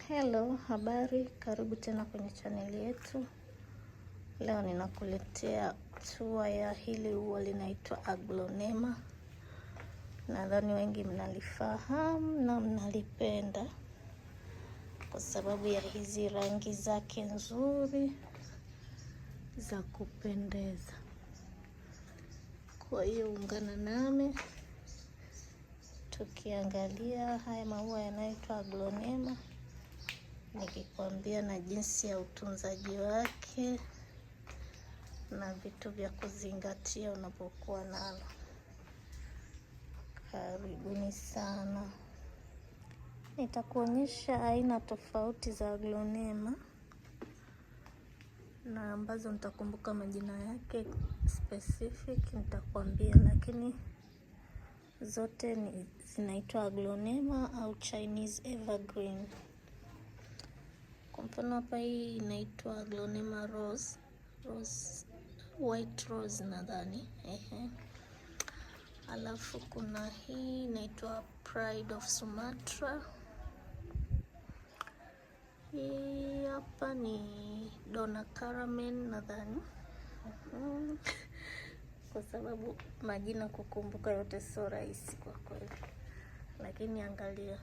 Hello, habari, karibu tena kwenye chaneli yetu. Leo ninakuletea tour ya hili ua linaitwa Aglonema. Nadhani wengi mnalifahamu na mnalipenda kwa sababu ya hizi rangi zake nzuri za kupendeza. Kwa hiyo ungana nami tukiangalia haya maua yanaitwa Aglonema, nikikwambia na jinsi ya utunzaji wake na vitu vya kuzingatia unapokuwa nalo. Karibuni sana. Nitakuonyesha aina tofauti za Aglonema na ambazo nitakumbuka majina yake specific nitakwambia, lakini zote zinaitwa Aglonema au Chinese Evergreen. Kwa mfano hapa hii inaitwa Aglonema Rose, white rose nadhani. Alafu kuna hii inaitwa Pride of Sumatra. Hii hapa ni Donna Karan nadhani. Kwa sababu majina kukumbuka yote sio rahisi kwa kweli, lakini angalia,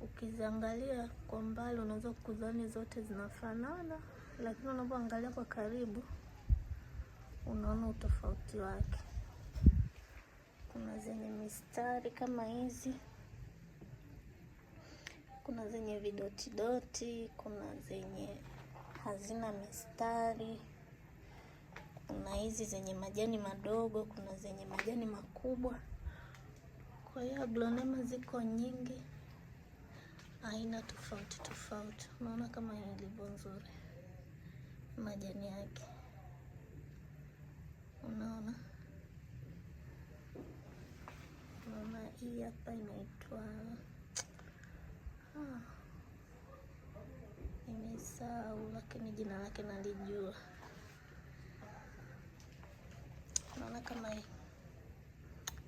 ukiziangalia kwa mbali unaweza kudhani zote zinafanana, lakini unapoangalia kwa karibu unaona utofauti wake. Kuna zenye mistari kama hizi, kuna zenye vidoti, kuna zenye hazina mistari, kuna hizi zenye majani madogo, kuna zenye majani makubwa. Kwa hiyo Aglonema ziko nyingi, aina tofauti tofauti. Unaona kama ilivyo nzuri majani yake, unaona hii hapa inaitwa nimesahau, lakini jina lake nalijua. Unaona kama hii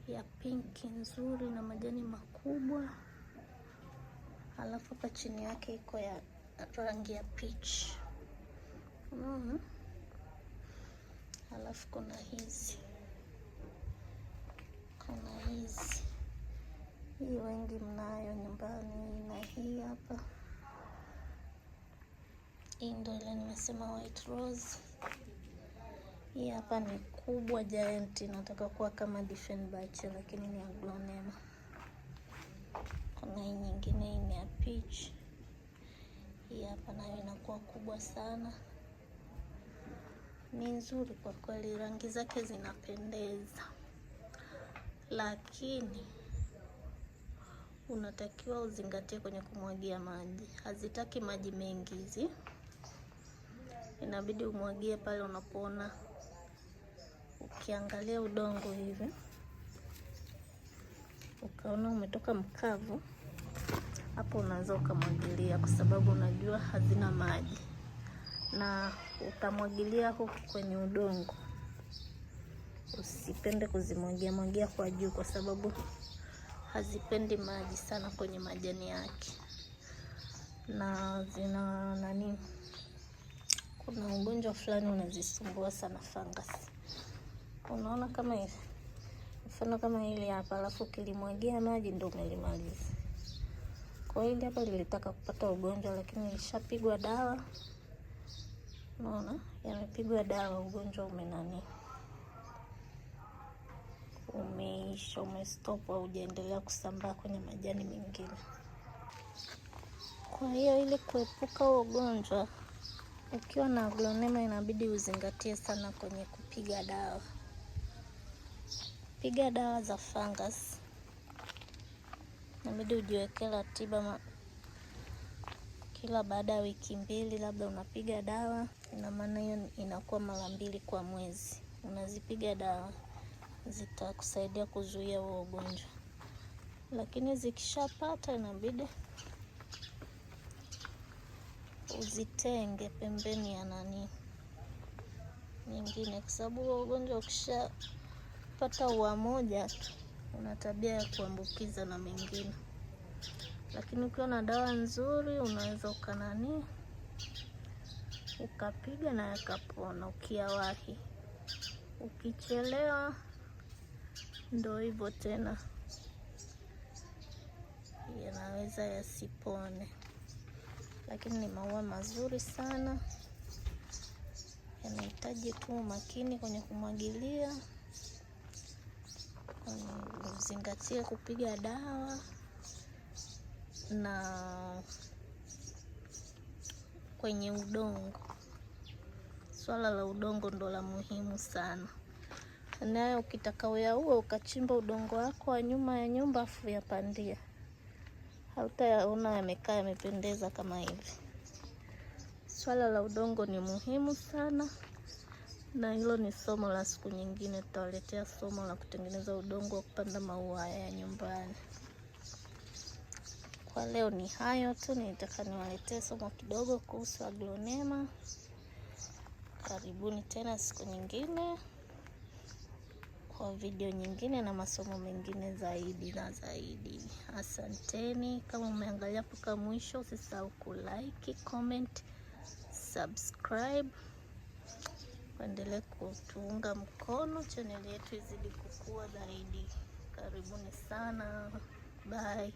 ya pinki nzuri na majani makubwa, alafu hapa chini yake iko ya rangi ya peach. Alafu kuna hizi, hii wengi mnayo nyumbani, na hii hapa, hii ndio ile nimesema white rose. Hii hapa ni kubwa giant, nataka kuwa kama Diefenbach, lakini ni Aglonema. Kuna hii nyingine, hii ni ya peach. Hii hapa nayo inakuwa kubwa sana, ni nzuri kwa kweli, rangi zake zinapendeza, lakini unatakiwa uzingatie kwenye kumwagia maji. Hazitaki maji mengi hizi, inabidi umwagie pale unapoona, ukiangalia udongo hivi ukaona umetoka mkavu, hapo unaweza ukamwagilia, kwa sababu unajua hazina maji. Na utamwagilia huku kwenye udongo, usipende kuzimwagia kwa juu, kwa sababu hazipendi maji sana kwenye majani yake, na zina kuna ugonjwa fulani unazisumbua sana, fungus. Unaona kama hivi, mfano kama hili hapa, alafu kilimwagia maji ndio umelimaliza. Kwa hiyo hapa lilitaka kupata ugonjwa, lakini lishapigwa dawa. Unaona, yamepigwa dawa, ugonjwa umeisha, umestop, au hujaendelea kusambaa kwenye majani mengine. Kwa hiyo ili kuepuka ugonjwa, ukiwa na Aglonema inabidi uzingatie sana kwenye kupiga dawa. Piga dawa za fungus, inabidi ujiwekee ratiba kila baada ya wiki 2 labda unapiga dawa. Ina maana hiyo inakuwa mara 2 kwa mwezi unazipiga dawa, zitakusaidia kuzuia huo ugonjwa. Lakini zikishapata inabidi uzitenge pembeni ya nyingine, kwa sababu huo ugonjwa ukishapata ua moja una tabia ya kuambukiza na mengine. Lakini ukiwa na dawa nzuri unaweza ukapiga na yakapona ukiyawahi. Ukichelewa ndo hivyo tena, yanaweza yasipone. Lakini ni maua mazuri sana, yanahitaji tu umakini kwenye kumwagilia, uzingatie kupiga dawa, na kwenye udongo, swala la udongo ndo la muhimu sana. Nayo ukitaka uyaue ukachimba udongo wako wa nyuma ya nyumba afu yapandia, hautayaona yamekaa yamependeza kama hivi. Swala la udongo ni muhimu sana, na hilo ni somo la siku nyingine. Tutawaletea somo la kutengeneza udongo wa kupanda maua ya nyumbani. Kwa leo ni hayo tu, nitaka niwaletee somo kidogo kuhusu Aglonema. Karibuni tena siku nyingine kwa video nyingine na masomo mengine zaidi na zaidi. Asanteni. Kama umeangalia mpaka mwisho, usisahau kulike, comment, subscribe. Endelee kutuunga mkono, channel yetu izidi kukua zaidi. Karibuni sana. Bye.